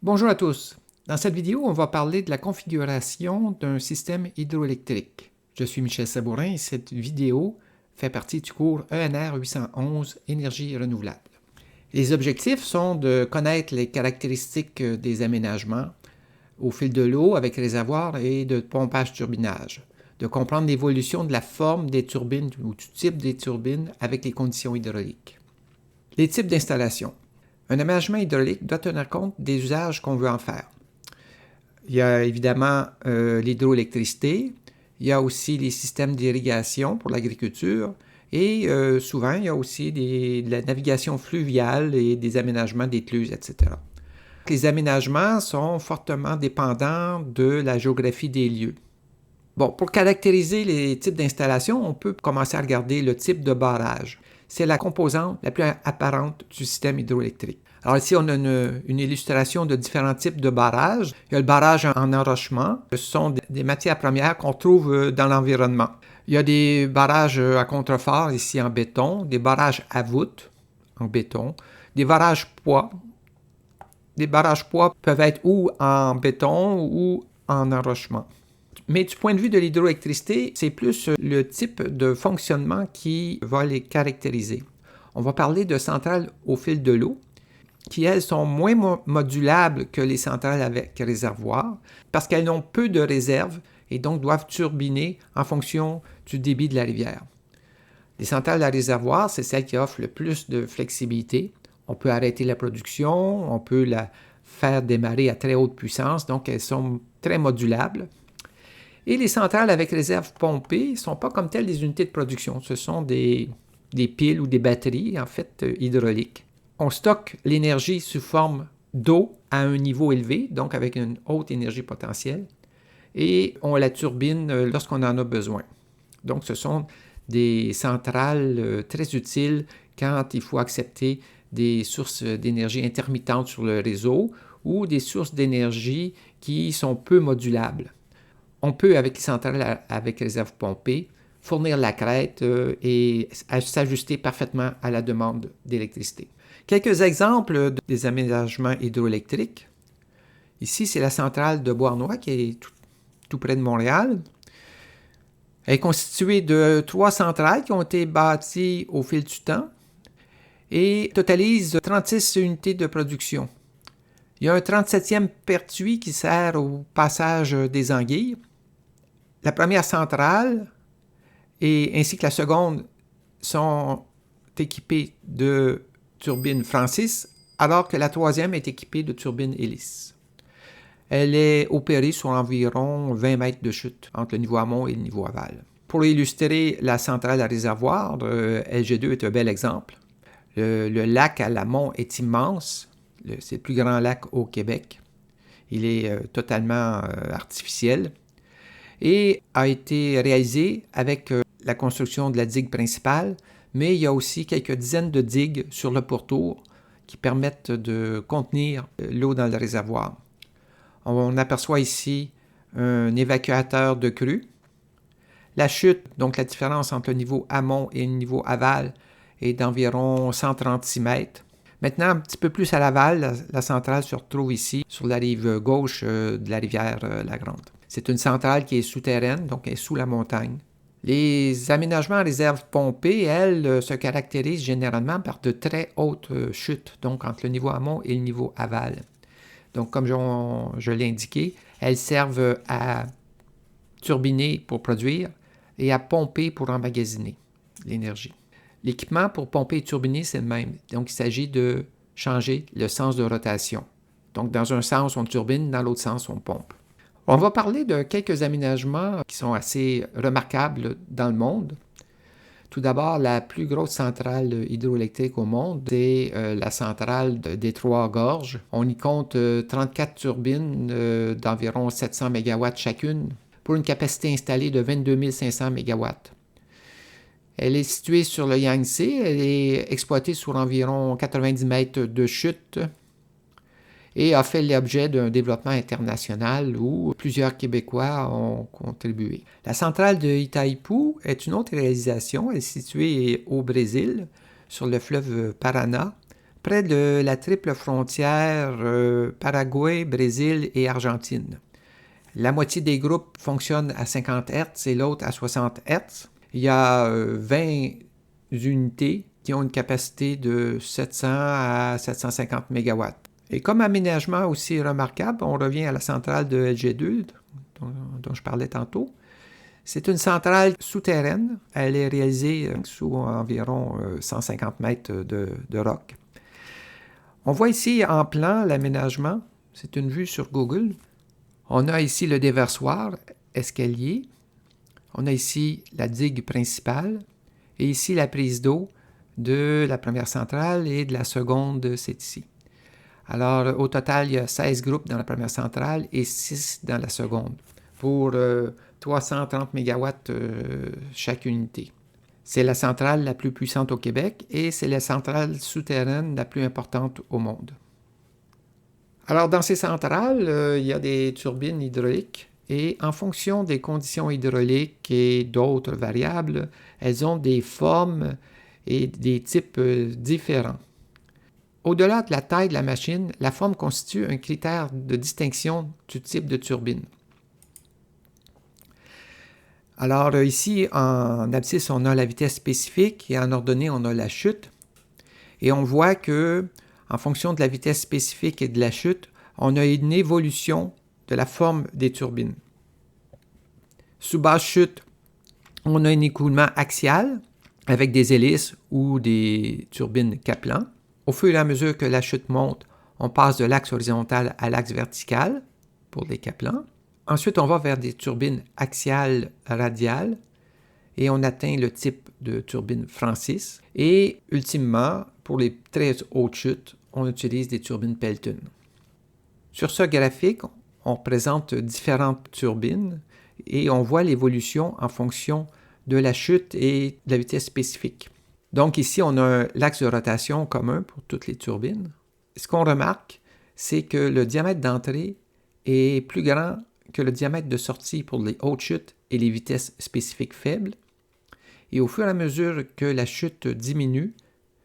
Bonjour à tous. Dans cette vidéo, on va parler de la configuration d'un système hydroélectrique. Je suis Michel Sabourin et cette vidéo fait partie du cours ENR 811 Énergie renouvelable. Les objectifs sont de connaître les caractéristiques des aménagements au fil de l'eau avec réservoir et de pompage-turbinage, de comprendre l'évolution de la forme des turbines ou du type des turbines avec les conditions hydrauliques. Les types d'installation. Un aménagement hydraulique doit tenir compte des usages qu'on veut en faire. Il y a évidemment l'hydroélectricité, il y a aussi les systèmes d'irrigation pour l'agriculture et souvent il y a aussi de la navigation fluviale et des aménagements d'écluses, etc. Les aménagements sont fortement dépendants de la géographie des lieux. Bon, pour caractériser les types d'installation, on peut commencer à regarder le type de barrage. C'est la composante la plus apparente du système hydroélectrique. Alors ici, on a une illustration de différents types de barrages. Il y a le barrage en enrochement. Ce sont des matières premières qu'on trouve dans l'environnement. Il y a des barrages à contrefort, ici en béton, des barrages à voûte en béton, des barrages poids. Des barrages poids peuvent être ou en béton ou en enrochement. Mais du point de vue de l'hydroélectricité, c'est plus le type de fonctionnement qui va les caractériser. On va parler de centrales au fil de l'eau, qui, elles, sont moins modulables que les centrales avec réservoir, parce qu'elles ont peu de réserve et donc doivent turbiner en fonction du débit de la rivière. Les centrales à réservoir, c'est celles qui offrent le plus de flexibilité. On peut arrêter la production, on peut la faire démarrer à très haute puissance, donc elles sont très modulables. Et les centrales avec réserve pompée ne sont pas comme telles des unités de production. Ce sont des piles ou des batteries, en fait, hydrauliques. On stocke l'énergie sous forme d'eau à un niveau élevé, donc avec une haute énergie potentielle, et on la turbine lorsqu'on en a besoin. Donc, ce sont des centrales très utiles quand il faut accepter des sources d'énergie intermittentes sur le réseau ou des sources d'énergie qui sont peu modulables. On peut, avec les centrales avec réserve pompée, fournir la crête et s'ajuster parfaitement à la demande d'électricité. Quelques exemples des aménagements hydroélectriques. Ici, c'est la centrale de Beauharnois qui est tout près de Montréal. Elle est constituée de 3 centrales qui ont été bâties au fil du temps et totalise 36 unités de production. Il y a un 37e pertuis qui sert au passage des anguilles. La première centrale ainsi que la seconde sont équipées de turbines Francis, alors que la troisième est équipée de turbines Hélice. Elle est opérée sur environ 20 mètres de chute entre le niveau amont et le niveau aval. Pour illustrer la centrale à réservoir, LG2 est un bel exemple. Le lac à l'amont est immense. C'est le plus grand lac au Québec. Il est totalement artificiel et a été réalisé avec la construction de la digue principale, mais il y a aussi quelques dizaines de digues sur le pourtour qui permettent de contenir l'eau dans le réservoir. On aperçoit ici un évacuateur de crue. La chute, donc la différence entre le niveau amont et le niveau aval, est d'environ 136 mètres. Maintenant, un petit peu plus à l'aval, la centrale se retrouve ici, sur la rive gauche de la rivière La Grande. C'est une centrale qui est souterraine, donc elle est sous la montagne. Les aménagements à réserve pompée, elles, se caractérisent généralement par de très hautes chutes, donc entre le niveau amont et le niveau aval. Donc, comme je l'ai indiqué, elles servent à turbiner pour produire et à pomper pour emmagasiner l'énergie. L'équipement pour pomper et turbiner, c'est le même. Donc, il s'agit de changer le sens de rotation. Donc, dans un sens, on turbine, dans l'autre sens, on pompe. On va parler de quelques aménagements qui sont assez remarquables dans le monde. Tout d'abord, la plus grosse centrale hydroélectrique au monde, c'est la centrale des Trois-Gorges. On y compte 34 turbines d'environ 700 MW chacune pour une capacité installée de 22 500 MW. Elle est située sur le Yangtze, elle est exploitée sur environ 90 mètres de chute et a fait l'objet d'un développement international où plusieurs Québécois ont contribué. La centrale de Itaipu est une autre réalisation. Elle est située au Brésil, sur le fleuve Paraná, près de la triple frontière Paraguay, Brésil et Argentine. La moitié des groupes fonctionnent à 50 Hz et l'autre à 60 Hz. Il y a 20 unités qui ont une capacité de 700 à 750 MW. Et comme aménagement aussi remarquable, on revient à la centrale de LG2 dont je parlais tantôt. C'est une centrale souterraine. Elle est réalisée sous environ 150 mètres de roc. On voit ici en plan l'aménagement. C'est une vue sur Google. On a ici le déversoir, escalier. On a ici la digue principale. Et ici la prise d'eau de la première centrale et de la seconde, c'est ici. Alors, au total, il y a 16 groupes dans la première centrale et 6 dans la seconde, pour 330 MW chaque unité. C'est la centrale la plus puissante au Québec et c'est la centrale souterraine la plus importante au monde. Alors, dans ces centrales, il y a des turbines hydrauliques et en fonction des conditions hydrauliques et d'autres variables, elles ont des formes et des types différents. Au-delà de la taille de la machine, la forme constitue un critère de distinction du type de turbine. Alors ici, en abscisse, on a la vitesse spécifique et en ordonnée, on a la chute. Et on voit que, en fonction de la vitesse spécifique et de la chute, on a une évolution de la forme des turbines. Sous basse chute, on a un écoulement axial avec des hélices ou des turbines Kaplan. Au fur et à mesure que la chute monte, on passe de l'axe horizontal à l'axe vertical pour les Kaplan. Ensuite, on va vers des turbines axiales radiales et on atteint le type de turbine Francis. Et ultimement, pour les très hautes chutes, on utilise des turbines Pelton. Sur ce graphique, on présente différentes turbines et on voit l'évolution en fonction de la chute et de la vitesse spécifique. Donc ici, on a l'axe de rotation commun pour toutes les turbines. Ce qu'on remarque, c'est que le diamètre d'entrée est plus grand que le diamètre de sortie pour les hautes chutes et les vitesses spécifiques faibles. Et au fur et à mesure que la chute diminue,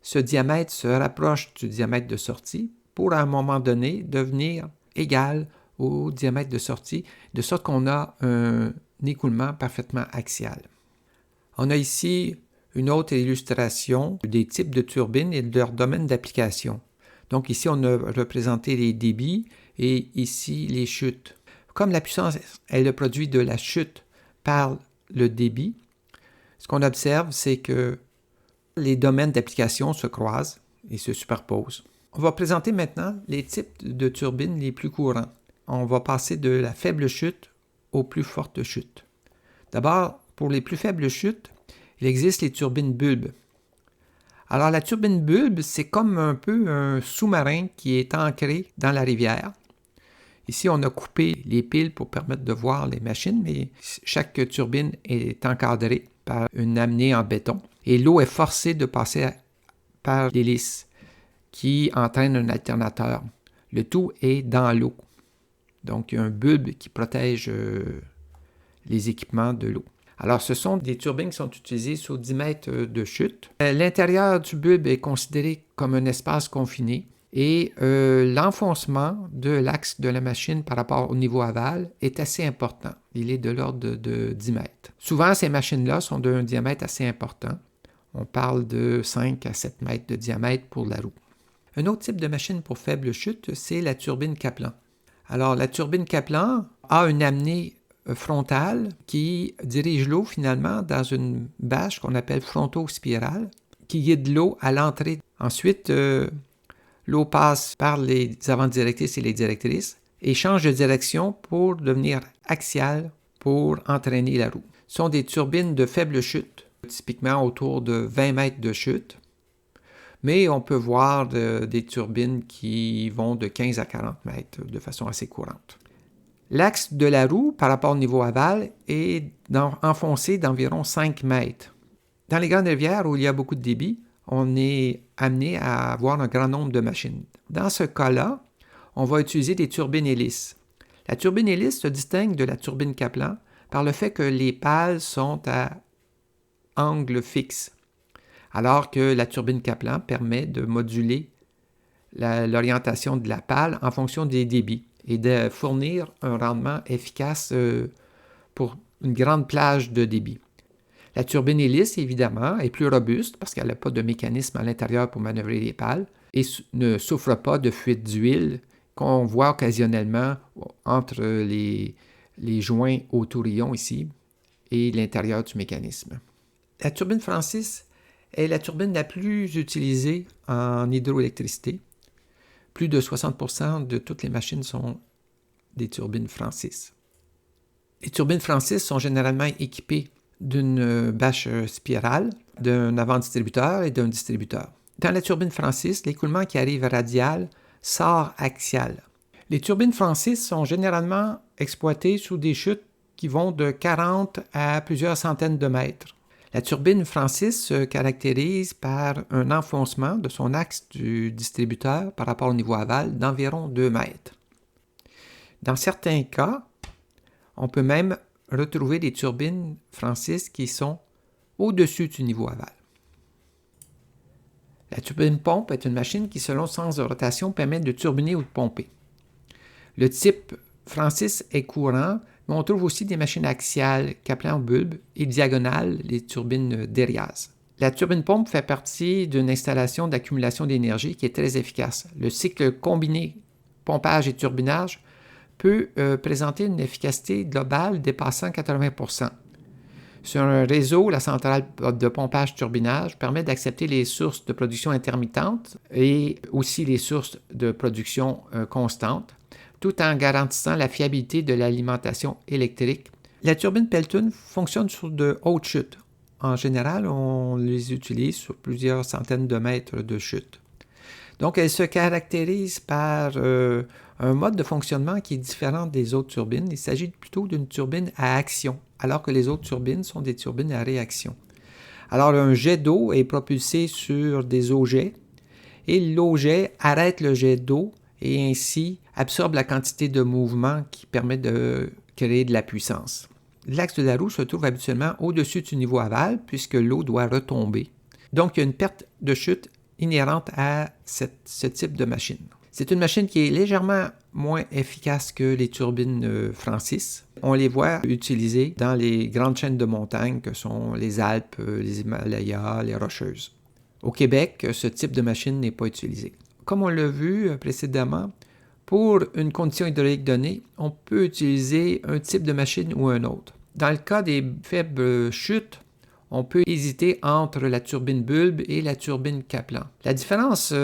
ce diamètre se rapproche du diamètre de sortie pour à un moment donné devenir égal au diamètre de sortie, de sorte qu'on a un écoulement parfaitement axial. On a ici une autre illustration des types de turbines et de leur domaine d'application. Donc ici, on a représenté les débits et ici les chutes. Comme la puissance est le produit de la chute par le débit, ce qu'on observe, c'est que les domaines d'application se croisent et se superposent. On va présenter maintenant les types de turbines les plus courants. On va passer de la faible chute aux plus fortes chutes. D'abord, pour les plus faibles chutes, il existe les turbines bulbes. Alors, la turbine bulbe, c'est comme un peu un sous-marin qui est ancré dans la rivière. Ici, on a coupé les piles pour permettre de voir les machines, mais chaque turbine est encadrée par une amenée en béton. Et l'eau est forcée de passer par l'hélice qui entraîne un alternateur. Le tout est dans l'eau. Donc, il y a un bulbe qui protège les équipements de l'eau. Alors, ce sont des turbines qui sont utilisées sous 10 mètres de chute. L'intérieur du bulbe est considéré comme un espace confiné et l'enfoncement de l'axe de la machine par rapport au niveau aval est assez important. Il est de l'ordre de 10 mètres. Souvent, ces machines-là sont d'un diamètre assez important. On parle de 5 à 7 mètres de diamètre pour la roue. Un autre type de machine pour faible chute, c'est la turbine Kaplan. Alors, la turbine Kaplan a une amenée frontale qui dirige l'eau finalement dans une bâche qu'on appelle frontospirale qui guide l'eau à l'entrée. Ensuite, l'eau passe par les avant-directrices et les directrices et change de direction pour devenir axiale pour entraîner la roue. Ce sont des turbines de faible chute, typiquement autour de 20 mètres de chute, mais on peut voir des turbines qui vont de 15 à 40 mètres de façon assez courante. L'axe de la roue par rapport au niveau aval est enfoncé d'environ 5 mètres. Dans les grandes rivières où il y a beaucoup de débit, on est amené à avoir un grand nombre de machines. Dans ce cas-là, on va utiliser des turbines hélices. La turbine hélice se distingue de la turbine Kaplan par le fait que les pales sont à angle fixe, alors que la turbine Kaplan permet de moduler l'orientation de la pale en fonction des débits et de fournir un rendement efficace pour une grande plage de débit. La turbine hélice, évidemment, est plus robuste parce qu'elle n'a pas de mécanisme à l'intérieur pour manœuvrer les pales et ne souffre pas de fuite d'huile qu'on voit occasionnellement entre les joints au tourillon ici et l'intérieur du mécanisme. La turbine Francis est la turbine la plus utilisée en hydroélectricité. Plus de 60% de toutes les machines sont des turbines Francis. Les turbines Francis sont généralement équipées d'une bâche spirale, d'un avant-distributeur et d'un distributeur. Dans la turbine Francis, l'écoulement qui arrive radial sort axial. Les turbines Francis sont généralement exploitées sous des chutes qui vont de 40 à plusieurs centaines de mètres. La turbine Francis se caractérise par un enfoncement de son axe du distributeur par rapport au niveau aval d'environ 2 mètres. Dans certains cas, on peut même retrouver des turbines Francis qui sont au-dessus du niveau aval. La turbine pompe est une machine qui, selon le sens de rotation, permet de turbiner ou de pomper. Le type Francis est courant, mais on trouve aussi des machines axiales, Kaplan bulbe, et diagonales, les turbines Deriaz. La turbine pompe fait partie d'une installation d'accumulation d'énergie qui est très efficace. Le cycle combiné pompage et turbinage peut présenter une efficacité globale dépassant 80%. Sur un réseau, la centrale de pompage-turbinage permet d'accepter les sources de production intermittentes et aussi les sources de production constantes, tout en garantissant la fiabilité de l'alimentation électrique. La turbine Pelton fonctionne sur de hautes chutes. En général, on les utilise sur plusieurs centaines de mètres de chute. Donc, elle se caractérise par un mode de fonctionnement qui est différent des autres turbines. Il s'agit plutôt d'une turbine à action, alors que les autres turbines sont des turbines à réaction. Alors, un jet d'eau est propulsé sur des objets et l'objet arrête le jet d'eau et ainsi absorbe la quantité de mouvement qui permet de créer de la puissance. L'axe de la roue se trouve habituellement au-dessus du niveau aval puisque l'eau doit retomber. Donc, il y a une perte de chute inhérente à ce type de machine. C'est une machine qui est légèrement moins efficace que les turbines Francis. On les voit utilisées dans les grandes chaînes de montagnes que sont les Alpes, les Himalayas, les Rocheuses. Au Québec, ce type de machine n'est pas utilisé. Comme on l'a vu précédemment, pour une condition hydraulique donnée, on peut utiliser un type de machine ou un autre. Dans le cas des faibles chutes, on peut hésiter entre la turbine bulbe et la turbine Kaplan. La différence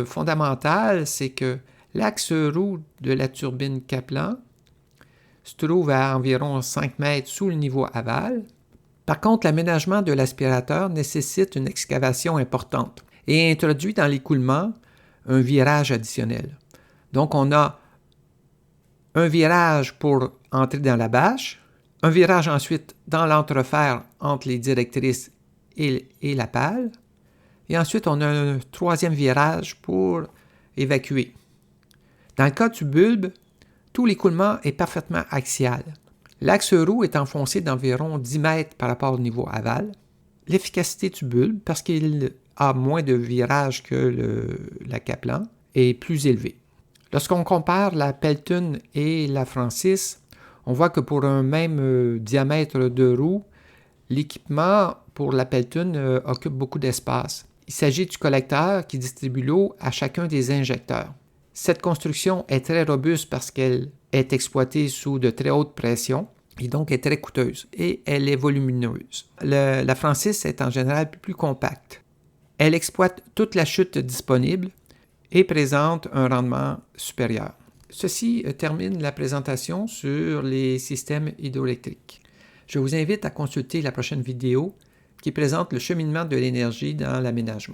fondamentale, c'est que l'axe roue de la turbine Kaplan se trouve à environ 5 mètres sous le niveau aval. Par contre, l'aménagement de l'aspirateur nécessite une excavation importante et introduit dans l'écoulement un virage additionnel. Donc, on a un virage pour entrer dans la bâche, un virage ensuite dans l'entrefer entre les directrices et la pale, et ensuite on a un troisième virage pour évacuer. Dans le cas du bulbe, tout l'écoulement est parfaitement axial. L'axe roue est enfoncé d'environ 10 mètres par rapport au niveau aval. L'efficacité du bulbe, parce qu'il a moins de virages que la Kaplan, est plus élevée. Lorsqu'on compare la Pelton et la Francis, on voit que pour un même diamètre de roue, l'équipement pour la Pelton occupe beaucoup d'espace. Il s'agit du collecteur qui distribue l'eau à chacun des injecteurs. Cette construction est très robuste parce qu'elle est exploitée sous de très hautes pressions et donc est très coûteuse et elle est volumineuse. La Francis est en général plus compacte. Elle exploite toute la chute disponible et présente un rendement supérieur. Ceci termine la présentation sur les systèmes hydroélectriques. Je vous invite à consulter la prochaine vidéo qui présente le cheminement de l'énergie dans l'aménagement.